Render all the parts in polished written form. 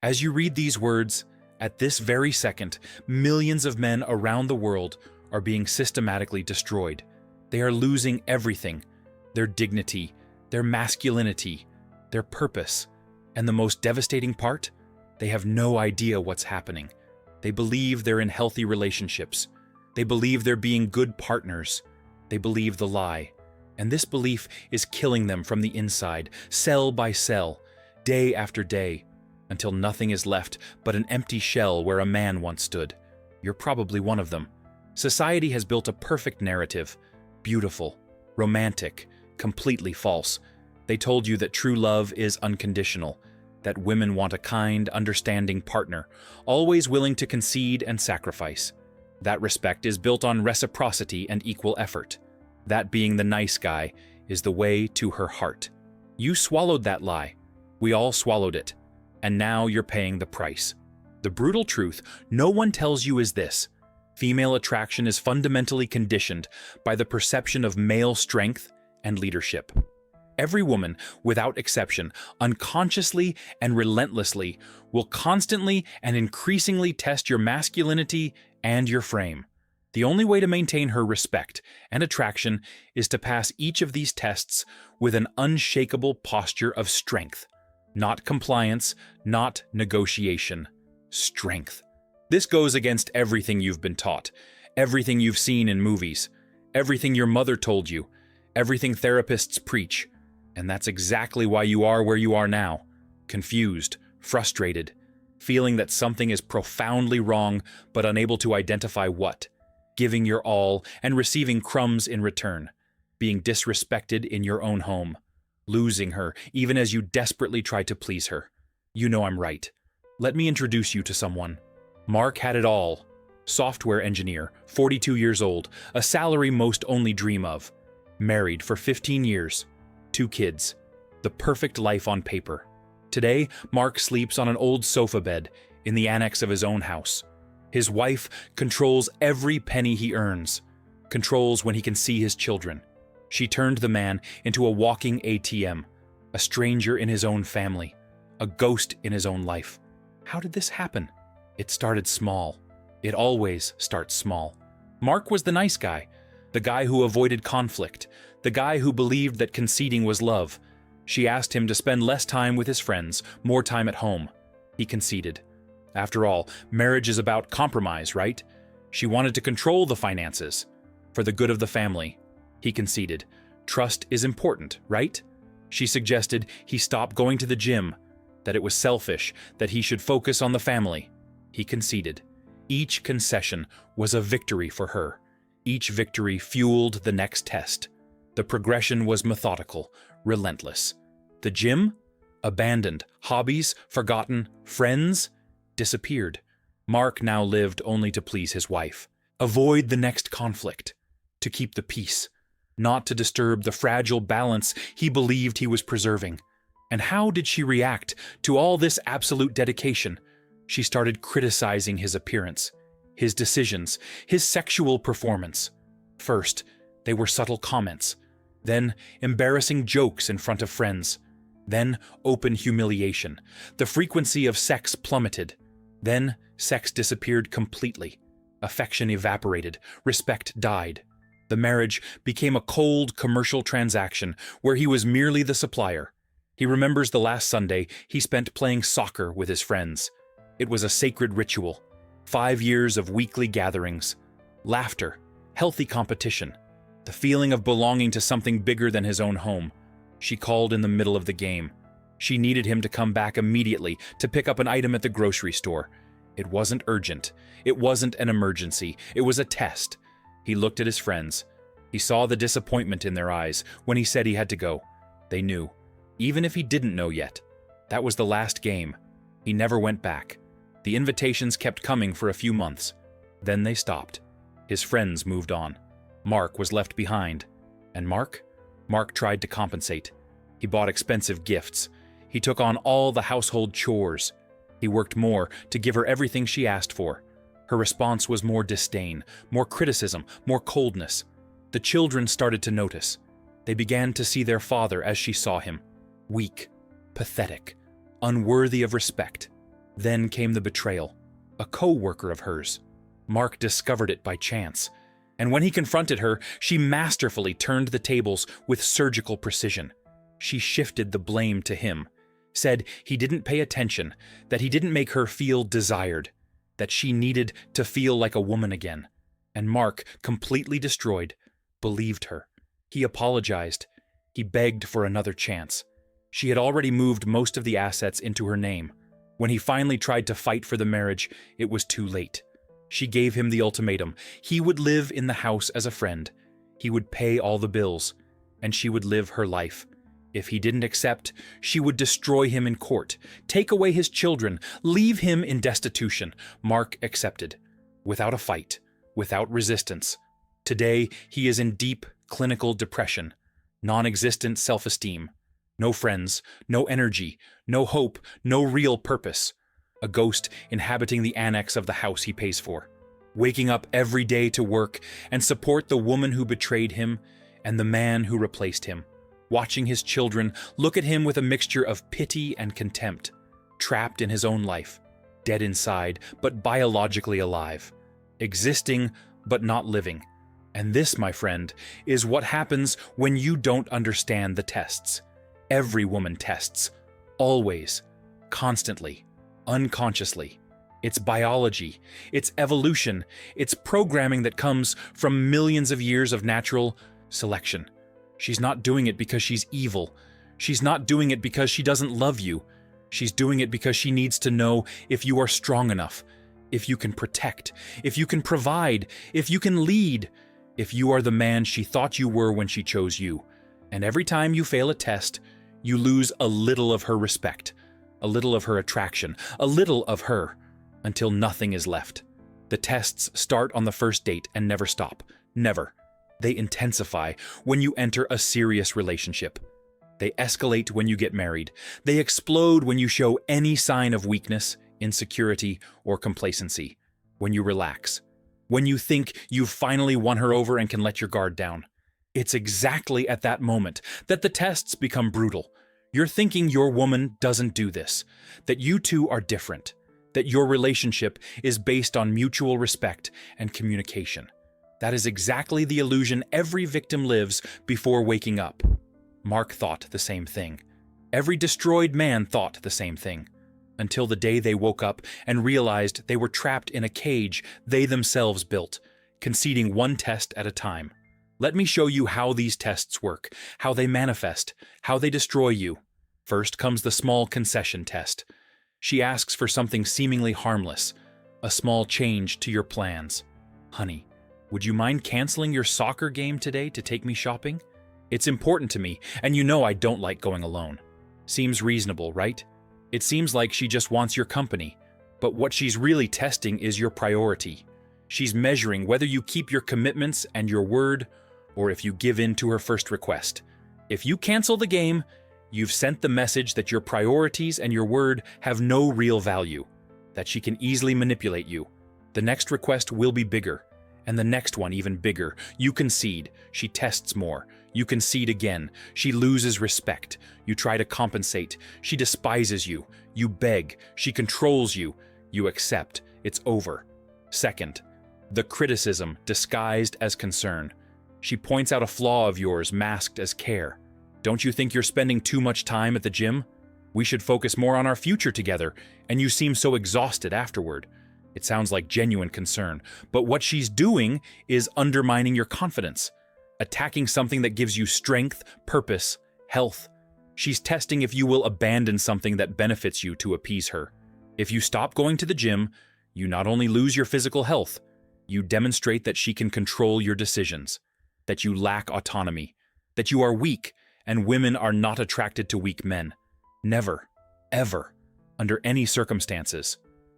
As you read these words, at this very second, millions of men around the world are being systematically destroyed. They are losing everything: their dignity, their masculinity, their purpose. And the most devastating part? They have no idea what's happening. They believe they're in healthy relationships. They believe they're being good partners. They believe the lie. And this belief is killing them from the inside, cell by cell, day after day, until nothing is left but an empty shell where a man once stood. You're probably one of them. Society has built a perfect narrative, beautiful, romantic, completely false. They told you that true love is unconditional, that women want a kind, understanding partner, always willing to concede and sacrifice. That respect is built on reciprocity and equal effort. That being the nice guy is the way to her heart. You swallowed that lie. We all swallowed it. And now you're paying the price. The brutal truth no one tells you is this: female attraction is fundamentally conditioned by the perception of male strength and leadership. Every woman, without exception, unconsciously and relentlessly, will constantly and increasingly test your masculinity and your frame. The only way to maintain her respect and attraction is to pass each of these tests with an unshakable posture of strength. Not compliance, not negotiation. Strength. This goes against everything you've been taught, everything you've seen in movies, everything your mother told you, everything therapists preach. And that's exactly why you are where you are now. Confused, frustrated, feeling that something is profoundly wrong but unable to identify what. Giving your all and receiving crumbs in return. Being disrespected in your own home. Losing her even as you desperately try to please her. You know I'm right. Let me introduce you to someone. Mark had it all. Software engineer, 42 years old, a salary most only dream of. Married for 15 years. 2 kids. The perfect life on paper. Today, Mark sleeps on an old sofa bed in the annex of his own house. His wife controls every penny he earns. Controls when he can see his children. She turned the man into a walking ATM, a stranger in his own family, a ghost in his own life. How did this happen? It started small. It always starts small. Mark was the nice guy, the guy who avoided conflict, the guy who believed that conceding was love. She asked him to spend less time with his friends, more time at home. He conceded. After all, marriage is about compromise, right? She wanted to control the finances, for the good of the family. He conceded. Trust is important, right? She suggested he stop going to the gym, that it was selfish, that he should focus on the family. He conceded. Each concession was a victory for her. Each victory fueled the next test. The progression was methodical, relentless. The gym? Abandoned. Hobbies? Forgotten. Friends? Disappeared. Mark now lived only to please his wife. Avoid the next conflict. To keep the peace. Not to disturb the fragile balance he believed he was preserving. And how did she react to all this absolute dedication? She started criticizing his appearance, his decisions, his sexual performance. First, they were subtle comments. Then, embarrassing jokes in front of friends. Then, open humiliation. The frequency of sex plummeted. Then, sex disappeared completely. Affection evaporated. Respect died. The marriage became a cold commercial transaction where he was merely the supplier. He remembers the last Sunday he spent playing soccer with his friends. It was a sacred ritual. 5 years of weekly gatherings. Laughter. Healthy competition. The feeling of belonging to something bigger than his own home. She called in the middle of the game. She needed him to come back immediately to pick up an item at the grocery store. It wasn't urgent. It wasn't an emergency. It was a test. He looked at his friends. He saw the disappointment in their eyes when he said he had to go. They knew. Even if he didn't know yet. That was the last game. He never went back. The invitations kept coming for a few months. Then they stopped. His friends moved on. Mark was left behind. And Mark? Mark tried to compensate. He bought expensive gifts. He took on all the household chores. He worked more to give her everything she asked for. Her response was more disdain, more criticism, more coldness. The children started to notice. They began to see their father as she saw him. Weak, pathetic, unworthy of respect. Then came the betrayal. A co-worker of hers. Mark discovered it by chance. And when he confronted her, she masterfully turned the tables with surgical precision. She shifted the blame to him, said he didn't pay attention, that he didn't make her feel desired, that she needed to feel like a woman again. And Mark, completely destroyed, believed her. He apologized. He begged for another chance. She had already moved most of the assets into her name. When he finally tried to fight for the marriage, it was too late. She gave him the ultimatum. He would live in the house as a friend. He would pay all the bills, and she would live her life. If he didn't accept, she would destroy him in court, take away his children, leave him in destitution. Mark accepted, without a fight, without resistance. Today, he is in deep clinical depression, non-existent self-esteem. No friends, no energy, no hope, no real purpose. A ghost inhabiting the annex of the house he pays for. Waking up every day to work and support the woman who betrayed him and the man who replaced him. Watching his children look at him with a mixture of pity and contempt. Trapped in his own life. Dead inside, but biologically alive. Existing, but not living. And this, my friend, is what happens when you don't understand the tests. Every woman tests. Always. Constantly. Unconsciously. It's biology. It's evolution. It's programming that comes from millions of years of natural selection. She's not doing it because she's evil. She's not doing it because she doesn't love you. She's doing it because she needs to know if you are strong enough, if you can protect, if you can provide, if you can lead, if you are the man she thought you were when she chose you. And every time you fail a test, you lose a little of her respect, a little of her attraction, a little of her, until nothing is left. The tests start on the first date and never stop. Never. They intensify when you enter a serious relationship. They escalate when you get married. They explode when you show any sign of weakness, insecurity, or complacency. When you relax. When you think you've finally won her over and can let your guard down. It's exactly at that moment that the tests become brutal. You're thinking your woman doesn't do this, that you two are different, that your relationship is based on mutual respect and communication. That is exactly the illusion every victim lives before waking up. Mark thought the same thing. Every destroyed man thought the same thing, until the day they woke up and realized they were trapped in a cage they themselves built, conceding one test at a time. Let me show you how these tests work, how they manifest, how they destroy you. First comes the small concession test. She asks for something seemingly harmless, a small change to your plans. Honey, would you mind canceling your soccer game today to take me shopping? It's important to me, and you know I don't like going alone. Seems reasonable, right? It seems like she just wants your company, but what she's really testing is your priority. She's measuring whether you keep your commitments and your word, or if you give in to her first request. If you cancel the game, you've sent the message that your priorities and your word have no real value, that she can easily manipulate you. The next request will be bigger, and the next one even bigger. You concede. She tests more. You concede again. She loses respect. You try to compensate. She despises you. You beg. She controls you. You accept. It's over. Second, the criticism disguised as concern. She points out a flaw of yours masked as care. Don't you think you're spending too much time at the gym? We should focus more on our future together, and you seem so exhausted afterward. It sounds like genuine concern, but what she's doing is undermining your confidence, attacking something that gives you strength, purpose, health. She's testing if you will abandon something that benefits you to appease her. If you stop going to the gym, you not only lose your physical health, you demonstrate that she can control your decisions, that you lack autonomy, that you are weak, and women are not attracted to weak men. Never, ever, under any circumstances.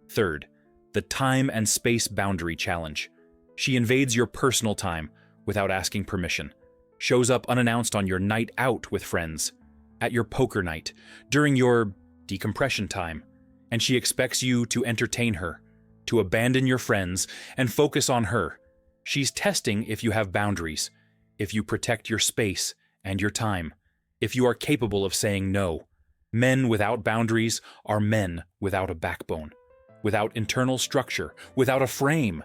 Third, the time and space boundary challenge. She invades your personal time without asking permission, shows up unannounced on your night out with friends, at your poker night, during your decompression time, and she expects you to entertain her, to abandon your friends and focus on her. She's testing if you have boundaries, if you protect your space and your time, if you are capable of saying no. Men without boundaries are men without a backbone, without internal structure, without a frame.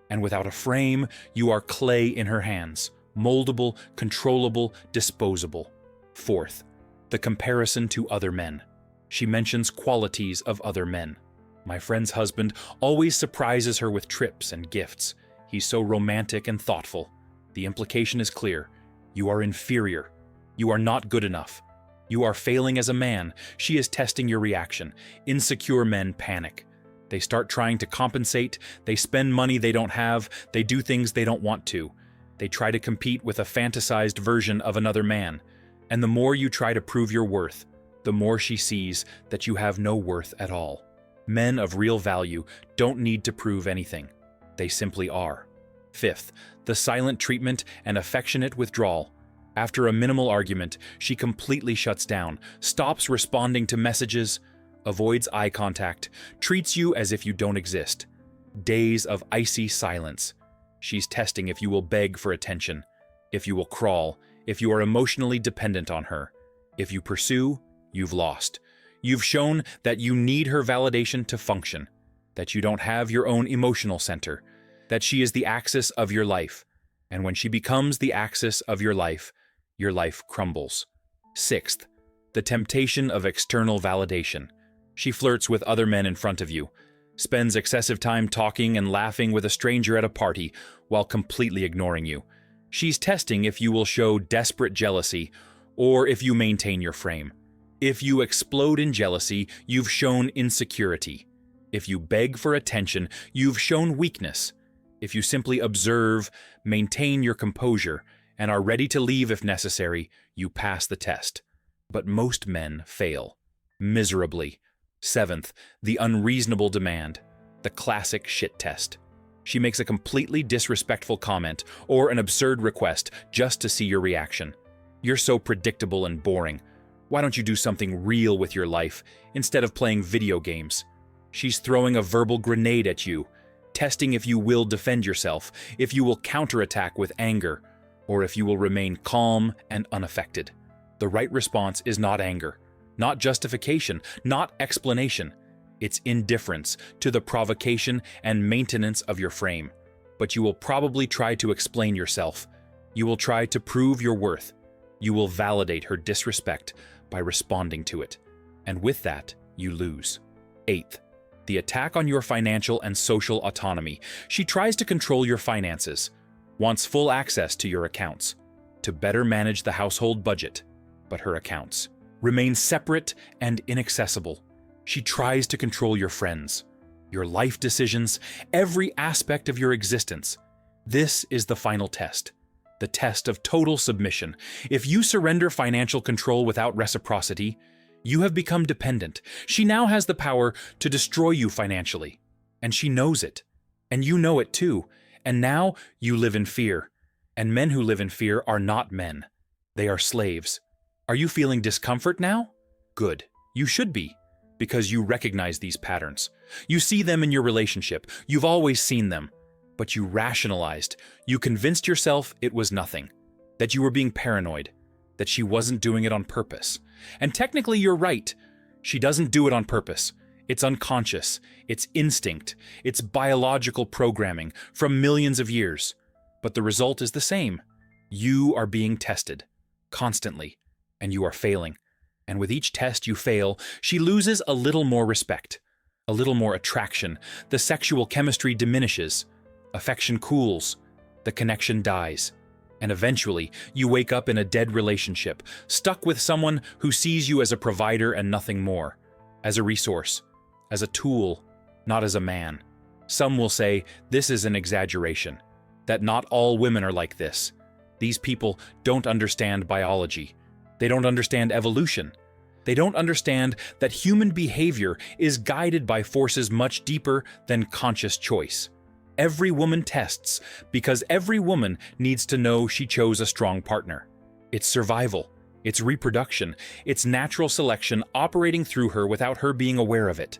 And without a frame, you are clay in her hands, moldable, controllable, disposable. Fourth, the comparison to other men. She mentions qualities of other men. My friend's husband always surprises her with trips and gifts. He's so romantic and thoughtful. The implication is clear. You are inferior. You are not good enough. You are failing as a man. She is testing your reaction. Insecure men panic. They start trying to compensate. They spend money they don't have. They do things they don't want to. They try to compete with a fantasized version of another man. And the more you try to prove your worth, the more she sees that you have no worth at all. Men of real value don't need to prove anything. They simply are. Fifth, the silent treatment and affectionate withdrawal. After a minimal argument, she completely shuts down, stops responding to messages, avoids eye contact, treats you as if you don't exist. Days of icy silence. She's testing if you will beg for attention, if you will crawl, if you are emotionally dependent on her. If you pursue, you've lost. You've shown that you need her validation to function, that you don't have your own emotional center, that she is the axis of your life. And when she becomes the axis of your life crumbles. Sixth, the temptation of external validation. She flirts with other men in front of you, spends excessive time talking and laughing with a stranger at a party while completely ignoring you. She's testing if you will show desperate jealousy or if you maintain your frame. If you explode in jealousy, you've shown insecurity. If you beg for attention, you've shown weakness. If you simply observe, maintain your composure, and are ready to leave if necessary, you pass the test. But most men fail. Miserably. Seventh, the unreasonable demand. The classic shit test. She makes a completely disrespectful comment or an absurd request just to see your reaction. You're so predictable and boring. Why don't you do something real with your life instead of playing video games? She's throwing a verbal grenade at you, testing if you will defend yourself, if you will counterattack with anger, or if you will remain calm and unaffected. The right response is not anger, not justification, not explanation. It's indifference to the provocation and maintenance of your frame. But you will probably try to explain yourself. You will try to prove your worth. You will validate her disrespect by responding to it. And with that, you lose. Eighth, the attack on your financial and social autonomy. She tries to control your finances, wants full access to your accounts, to better manage the household budget. But her accounts remain separate and inaccessible. She tries to control your friends, your life decisions, every aspect of your existence. This is the final test. The test of total submission. If you surrender financial control without reciprocity, you have become dependent. She now has the power to destroy you financially. And she knows it. And you know it too. And now you live in fear. And men who live in fear are not men. They are slaves. Are you feeling discomfort now? Good. You should be. Because you recognize these patterns. You see them in your relationship. You've always seen them. But you rationalized. You convinced yourself it was nothing. That you were being paranoid. That she wasn't doing it on purpose. And technically you're right. She doesn't do it on purpose. It's unconscious. It's instinct. It's biological programming from millions of years. But the result is the same. You are being tested. Constantly. And you are failing. And with each test you fail, she loses a little more respect. A little more attraction. The sexual chemistry diminishes. Affection cools, the connection dies, and eventually you wake up in a dead relationship, stuck with someone who sees you as a provider and nothing more, as a resource, as a tool, not as a man. Some will say this is an exaggeration, that not all women are like this. These people don't understand biology. They don't understand evolution. They don't understand that human behavior is guided by forces much deeper than conscious choice. Every woman tests because every woman needs to know she chose a strong partner. It's survival, it's reproduction, it's natural selection operating through her without her being aware of it.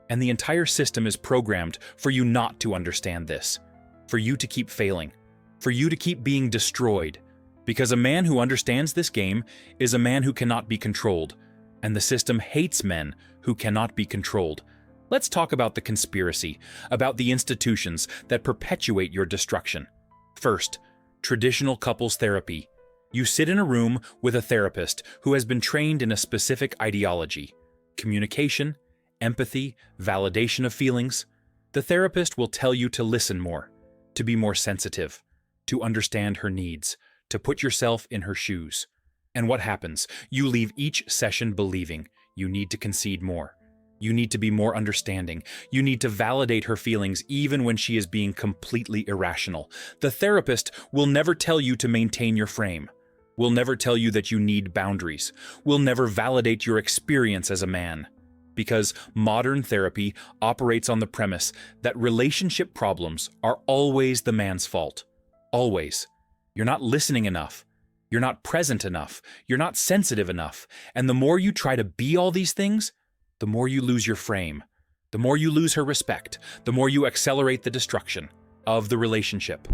And the entire system is programmed for you not to understand this, for you to keep failing, for you to keep being destroyed. Because a man who understands this game is a man who cannot be controlled, And the system hates men who cannot be controlled. Let's talk about the conspiracy, about the institutions that perpetuate your destruction. First, traditional couples therapy. You sit in a room with a therapist who has been trained in a specific ideology: communication, empathy, validation of feelings. The therapist will tell you to listen more, to be more sensitive, to understand her needs, to put yourself in her shoes. And what happens? You leave each session believing you need to concede more. You need to be more understanding. You need to validate her feelings even when she is being completely irrational. The therapist will never tell you to maintain your frame. Will never tell you that you need boundaries. Will never validate your experience as a man. Because modern therapy operates on the premise that relationship problems are always the man's fault. Always. You're not listening enough. You're not present enough. You're not sensitive enough. And the more you try to be all these things, the more you lose your frame. The more you lose her respect. The more you accelerate the destruction of the relationship.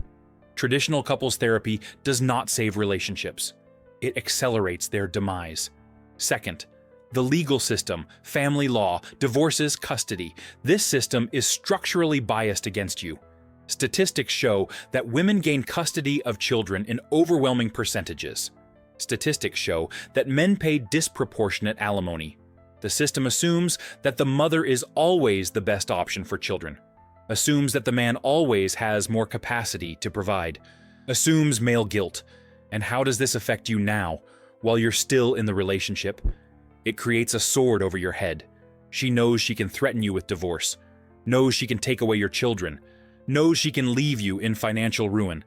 Traditional couples therapy does not save relationships. It accelerates their demise. Second, the legal system, family law, divorces, custody. This system is structurally biased against you. Statistics show that women gain custody of children in overwhelming percentages. Statistics show that men pay disproportionate alimony. The system assumes that the mother is always the best option for children. Assumes that the man always has more capacity to provide. Assumes male guilt. And how does this affect you now, while you're still in the relationship? It creates a sword over your head. She knows she can threaten you with divorce. Knows she can take away your children. Knows she can leave you in financial ruin.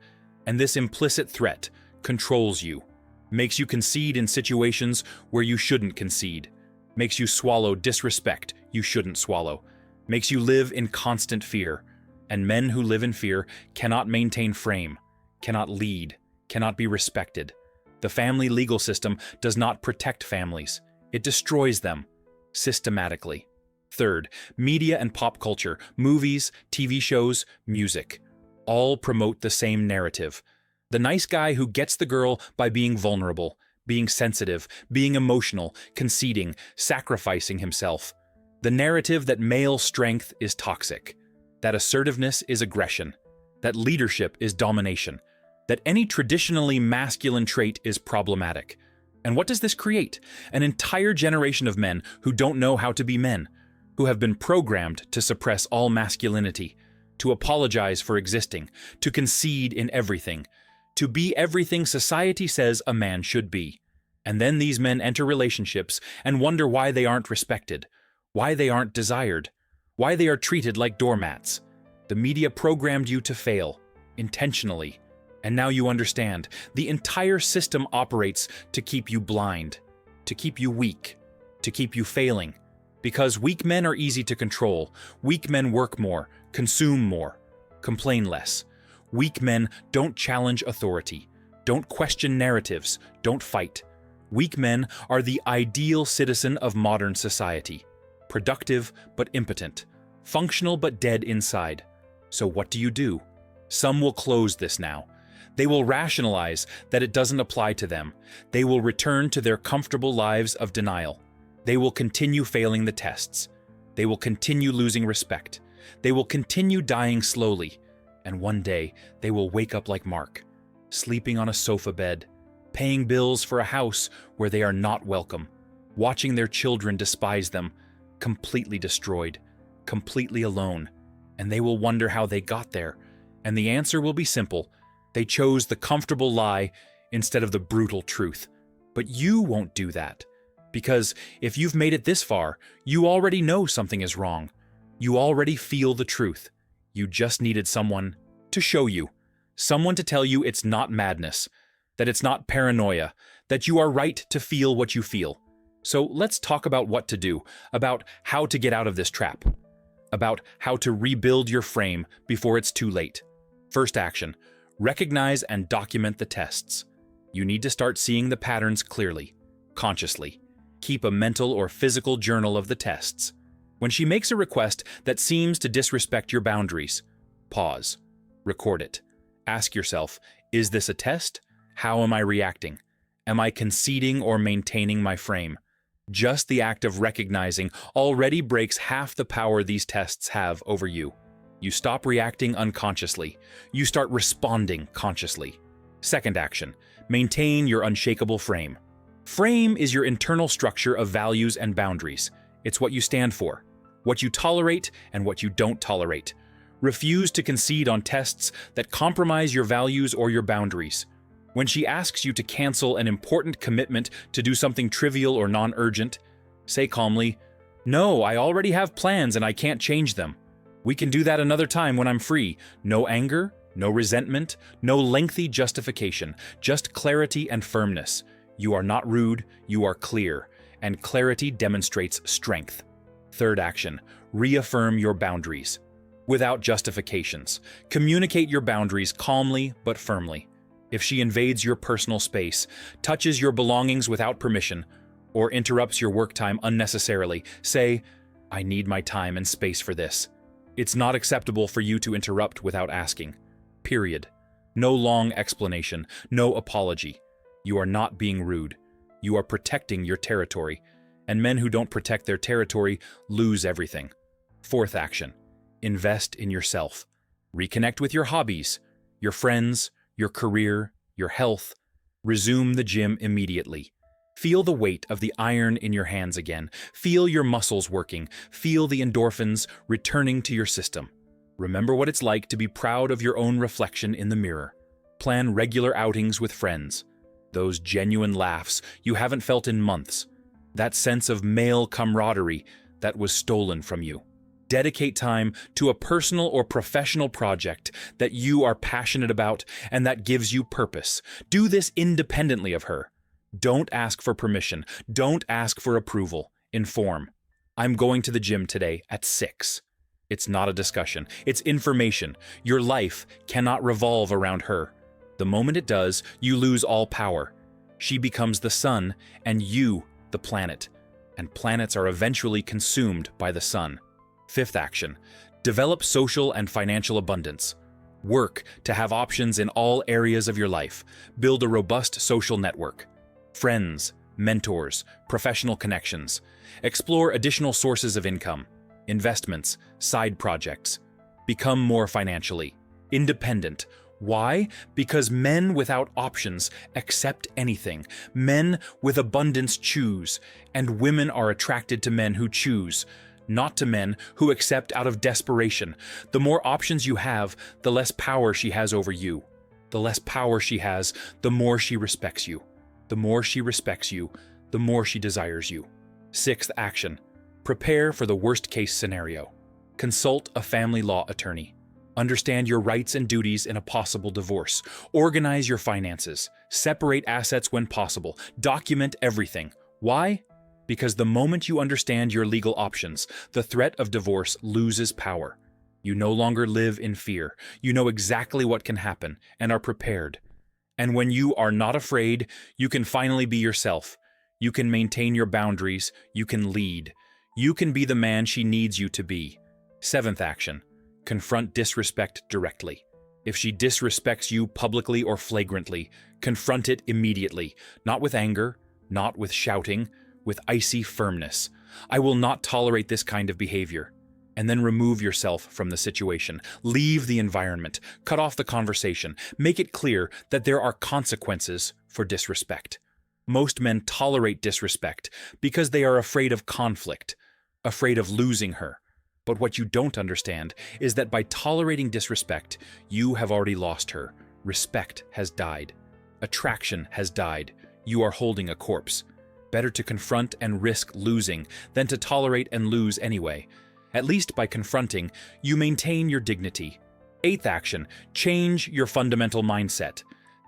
And this implicit threat controls you. Makes you concede in situations where you shouldn't concede. Makes you swallow disrespect you shouldn't swallow. Makes you live in constant fear. And men who live in fear cannot maintain frame, cannot lead, cannot be respected. The family legal system does not protect families. It destroys them, systematically. Third, media and pop culture, movies, TV shows, music, all promote the same narrative. The nice guy who gets the girl by being vulnerable, being sensitive, being emotional, conceding, sacrificing himself. The narrative that male strength is toxic, that assertiveness is aggression, that leadership is domination, that any traditionally masculine trait is problematic. And what does this create? An entire generation of men who don't know how to be men, who have been programmed to suppress all masculinity, to apologize for existing, to concede in everything, to be everything society says a man should be. And then these men enter relationships and wonder why they aren't respected, why they aren't desired, why they are treated like doormats. The media programmed you to fail, intentionally. And now you understand, the entire system operates to keep you blind, to keep you weak, to keep you failing. Because weak men are easy to control. Weak men work more, consume more, complain less. Weak men don't challenge authority, don't question narratives, don't fight. Weak men are the ideal citizen of modern society. Productive but impotent, functional but dead inside. So what do? Some will close this now. They will rationalize that it doesn't apply to them. They will return to their comfortable lives of denial. They will continue failing the tests. They will continue losing respect. They will continue dying slowly. And one day, they will wake up like Mark, sleeping on a sofa bed, paying bills for a house where they are not welcome, watching their children despise them, completely destroyed, completely alone. And they will wonder how they got there. And the answer will be simple. They chose the comfortable lie instead of the brutal truth. But you won't do that. Because if you've made it this far, you already know something is wrong. You already feel the truth. You just needed someone to show you. Someone to tell you it's not madness, that it's not paranoia, that you are right to feel what you feel. So let's talk about what to do, about how to get out of this trap, about how to rebuild your frame before it's too late. First action. Recognize and document the tests. You need to start seeing the patterns clearly, consciously. Keep a mental or physical journal of the tests. When she makes a request that seems to disrespect your boundaries, pause. Record it. Ask yourself, is this a test? How am I reacting? Am I conceding or maintaining my frame? Just the act of recognizing already breaks half the power these tests have over you. You stop reacting unconsciously. You start responding consciously. Second action, maintain your unshakable frame. Frame is your internal structure of values and boundaries. It's what you stand for, what you tolerate and what you don't tolerate. Refuse to concede on tests that compromise your values or your boundaries. When she asks you to cancel an important commitment to do something trivial or non-urgent, say calmly, "No, I already have plans and I can't change them. We can do that another time when I'm free." No anger, no resentment, no lengthy justification, just clarity and firmness. You are not rude, you are clear, and clarity demonstrates strength. Third action, reaffirm your boundaries. Without justifications, communicate your boundaries calmly but firmly. If she invades your personal space, touches your belongings without permission, or interrupts your work time unnecessarily, say, "I need my time and space for this." It's not acceptable for you to interrupt without asking. Period. No long explanation, no apology. You are not being rude. You are protecting your territory, and men who don't protect their territory lose everything. Fourth action, invest in yourself. Reconnect with your hobbies, your friends, your career, your health. Resume the gym immediately. Feel the weight of the iron in your hands again. Feel your muscles working. Feel the endorphins returning to your system. Remember what it's like to be proud of your own reflection in the mirror. Plan regular outings with friends. Those genuine laughs you haven't felt in months. That sense of male camaraderie that was stolen from you. Dedicate time to a personal or professional project that you are passionate about and that gives you purpose. Do this independently of her. Don't ask for permission. Don't ask for approval. Inform. "I'm going to the gym today at 6. It's not a discussion. It's information. Your life cannot revolve around her. The moment it does, you lose all power. She becomes the sun and you the planet. And planets are eventually consumed by the sun. Fifth action, develop social and financial abundance. Work to have options in all areas of your life. Build a robust social network. Friends, mentors, professional connections. Explore additional sources of income. Investments, side projects. Become more financially independent. Why? Because men without options accept anything. Men with abundance choose, and women are attracted to men who choose, not to men who accept out of desperation. The more options you have, the less power she has over you. The less power she has, the more she respects you. The more she respects you, the more she desires you. Sixth action, prepare for the worst-case scenario. Consult a family law attorney. Understand your rights and duties in a possible divorce. Organize your finances. Separate assets when possible. Document everything. Why? Because the moment you understand your legal options, the threat of divorce loses power. You no longer live in fear. You know exactly what can happen and are prepared. And when you are not afraid, you can finally be yourself. You can maintain your boundaries. You can lead. You can be the man she needs you to be. Seventh action, confront disrespect directly. If she disrespects you publicly or flagrantly, confront it immediately, not with anger, not with shouting, with icy firmness. "I will not tolerate this kind of behavior." And then remove yourself from the situation. Leave the environment. Cut off the conversation. Make it clear that there are consequences for disrespect. Most men tolerate disrespect because they are afraid of conflict, afraid of losing her. But what you don't understand is that by tolerating disrespect, you have already lost her. Respect has died. Attraction has died. You are holding a corpse. Better to confront and risk losing than to tolerate and lose anyway. At least by confronting, you maintain your dignity. Eighth action, change your fundamental mindset.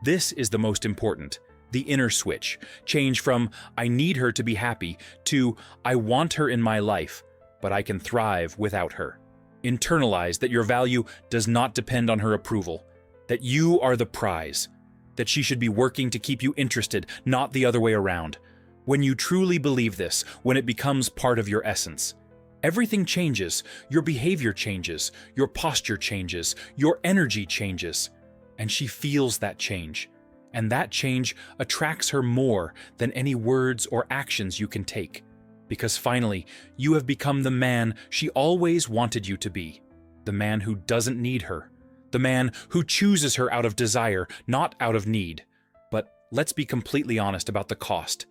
This is the most important. The inner switch. Change from "I need her to be happy" to "I want her in my life, but I can thrive without her." Internalize that your value does not depend on her approval, that you are the prize, that she should be working to keep you interested, not the other way around. When you truly believe this, when it becomes part of your essence, everything changes. Your behavior changes, your posture changes, your energy changes, and she feels that change. And that change attracts her more than any words or actions you can take. Because finally, you have become the man she always wanted you to be. The man who doesn't need her. The man who chooses her out of desire, not out of need. But let's be completely honest about the cost.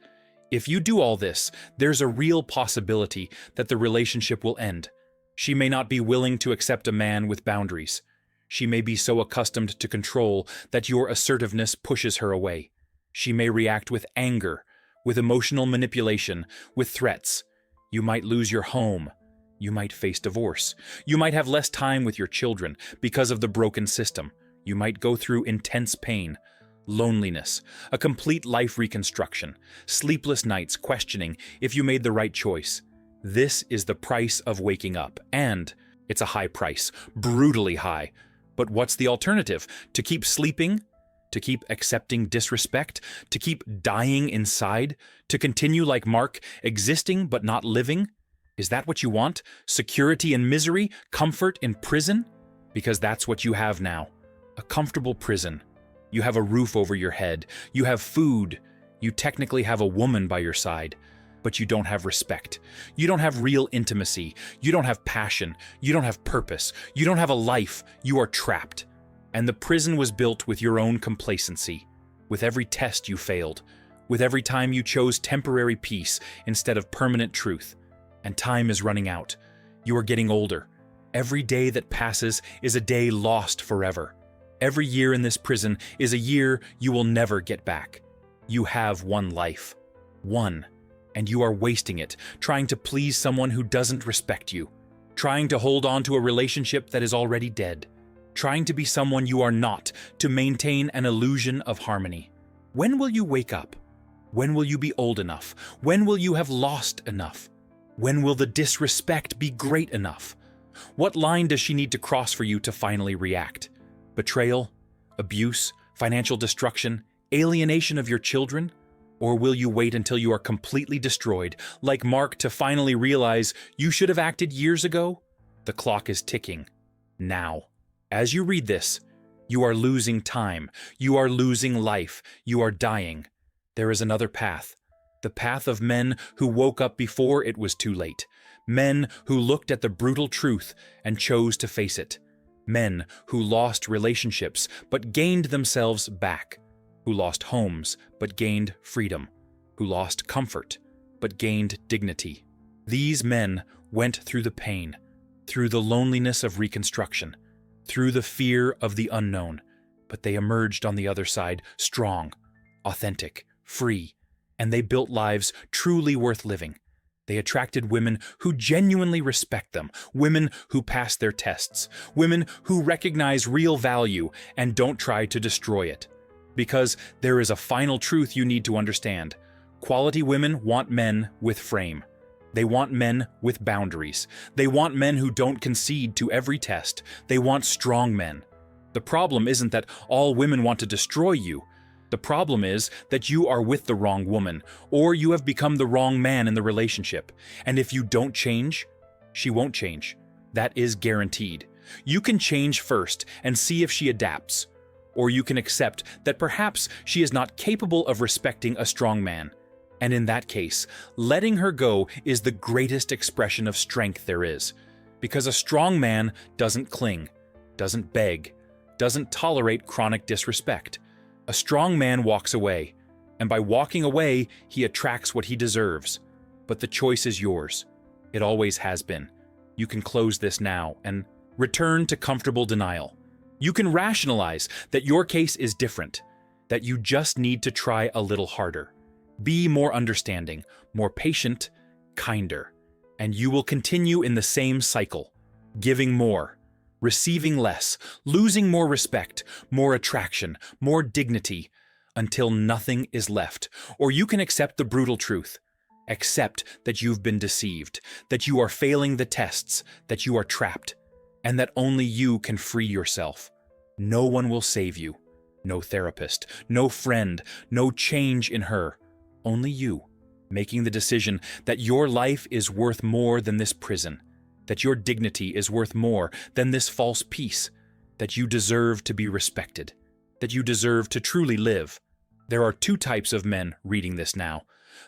If you do all this, there's a real possibility that the relationship will end. She may not be willing to accept a man with boundaries. She may be so accustomed to control that your assertiveness pushes her away. She may react with anger, with emotional manipulation, with threats. You might lose your home. You might face divorce. You might have less time with your children because of the broken system. You might go through intense pain, loneliness, a complete life reconstruction, sleepless nights questioning if you made the right choice. This is the price of waking up, and it's a high price, brutally high. But what's the alternative? To keep sleeping? To keep accepting disrespect? To keep dying inside? To continue like Mark, existing but not living? Is that what you want? Security in misery? Comfort in prison? Because that's what you have now. A comfortable prison. You have a roof over your head. You have food. You technically have a woman by your side. But you don't have respect. You don't have real intimacy. You don't have passion. You don't have purpose. You don't have a life. You are trapped. And the prison was built with your own complacency, with every test you failed, with every time you chose temporary peace instead of permanent truth. And time is running out. You are getting older. Every day that passes is a day lost forever. Every year in this prison is a year you will never get back. You have one life. One. And you are wasting it, trying to please someone who doesn't respect you, trying to hold on to a relationship that is already dead, trying to be someone you are not to maintain an illusion of harmony. When will you wake up? When will you be old enough? When will you have lost enough? When will the disrespect be great enough? What line does she need to cross for you to finally react? Betrayal? Abuse? Financial destruction? Alienation of your children? Or will you wait until you are completely destroyed, like Mark, to finally realize you should have acted years ago? The clock is ticking. Now. As you read this, you are losing time. You are losing life. You are dying. There is another path. The path of men who woke up before it was too late. Men who looked at the brutal truth and chose to face it. Men who lost relationships but gained themselves back. Who lost homes but gained freedom, who lost comfort but gained dignity. These men went through the pain, through the loneliness of reconstruction, through the fear of the unknown, but they emerged on the other side strong, authentic, free, and they built lives truly worth living. They attracted women who genuinely respect them, women who pass their tests, women who recognize real value and don't try to destroy it. Because there is a final truth you need to understand. Quality women want men with frame. They want men with boundaries. They want men who don't concede to every test. They want strong men. The problem isn't that all women want to destroy you. The problem is that you are with the wrong woman, or you have become the wrong man in the relationship. And if you don't change, she won't change. That is guaranteed. You can change first and see if she adapts. Or you can accept that perhaps she is not capable of respecting a strong man. And in that case, letting her go is the greatest expression of strength there is. Because a strong man doesn't cling, doesn't beg, doesn't tolerate chronic disrespect. A strong man walks away, and by walking away, he attracts what he deserves. But the choice is yours. It always has been. You can close this now and return to comfortable denial. You can rationalize that your case is different, that you just need to try a little harder. Be more understanding, more patient, kinder, and you will continue in the same cycle, giving more, receiving less, losing more respect, more attraction, more dignity, until nothing is left. Or you can accept the brutal truth. Accept that you've been deceived, that you are failing the tests, that you are trapped, and that only you can free yourself. No one will save you. No therapist, no friend, no change in her. Only you, making the decision that your life is worth more than this prison, that your dignity is worth more than this false peace, that you deserve to be respected, that you deserve to truly live. There are two types of men reading this now.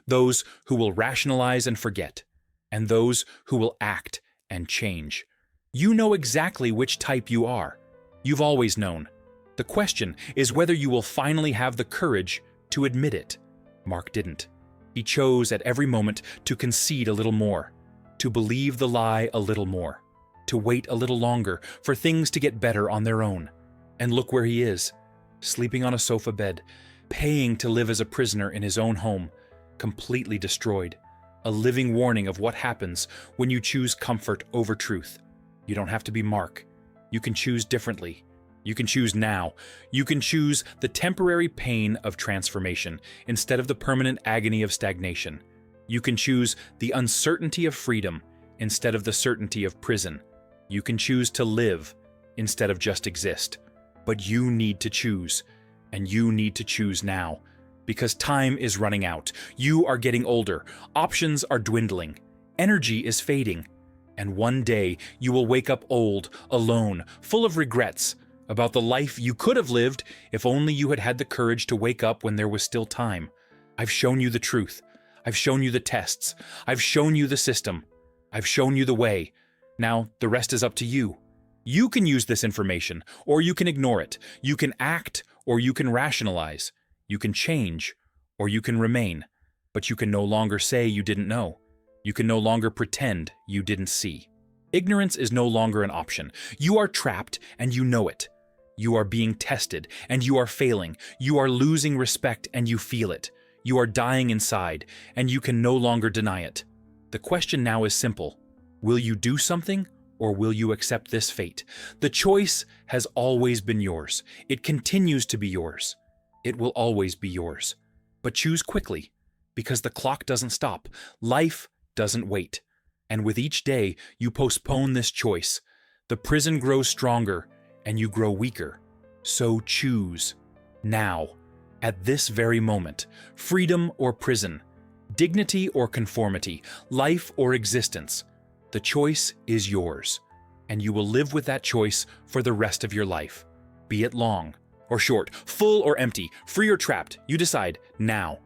those who will rationalize and forget, and those who will act and change. You know exactly which type you are. You've always known. The question is whether you will finally have the courage to admit it. Mark didn't. He chose at every moment to concede a little more, to believe the lie a little more, to wait a little longer for things to get better on their own. And look where he is, sleeping on a sofa bed, paying to live as a prisoner in his own home, completely destroyed. A living warning of what happens when you choose comfort over truth. You don't have to be Mark. You can choose differently. You can choose now. You can choose the temporary pain of transformation instead of the permanent agony of stagnation. You can choose the uncertainty of freedom instead of the certainty of prison. You can choose to live instead of just exist. But you need to choose, and you need to choose now, because time is running out. You are getting older. Options are dwindling. Energy is fading. And one day you will wake up old, alone, full of regrets about the life you could have lived if only you had had the courage to wake up when there was still time. I've shown you the truth. I've shown you the tests. I've shown you the system. I've shown you the way. Now the rest is up to you. You can use this information, or you can ignore it. You can act, or you can rationalize. You can change, or you can remain. But you can no longer say you didn't know. You can no longer pretend you didn't see. Ignorance is no longer an option. You are trapped, and you know it. You are being tested, and you are failing. You are losing respect, and you feel it. You are dying inside, and you can no longer deny it. The question now is simple. Will you do something, or will you accept this fate? The choice has always been yours. It continues to be yours. It will always be yours. But choose quickly, because the clock doesn't stop. Life doesn't wait. And with each day you postpone this choice, the prison grows stronger and you grow weaker. So choose now, at this very moment, freedom or prison, dignity or conformity, life or existence. The choice is yours, and you will live with that choice for the rest of your life. Be it long or short, full or empty, free or trapped, you decide now.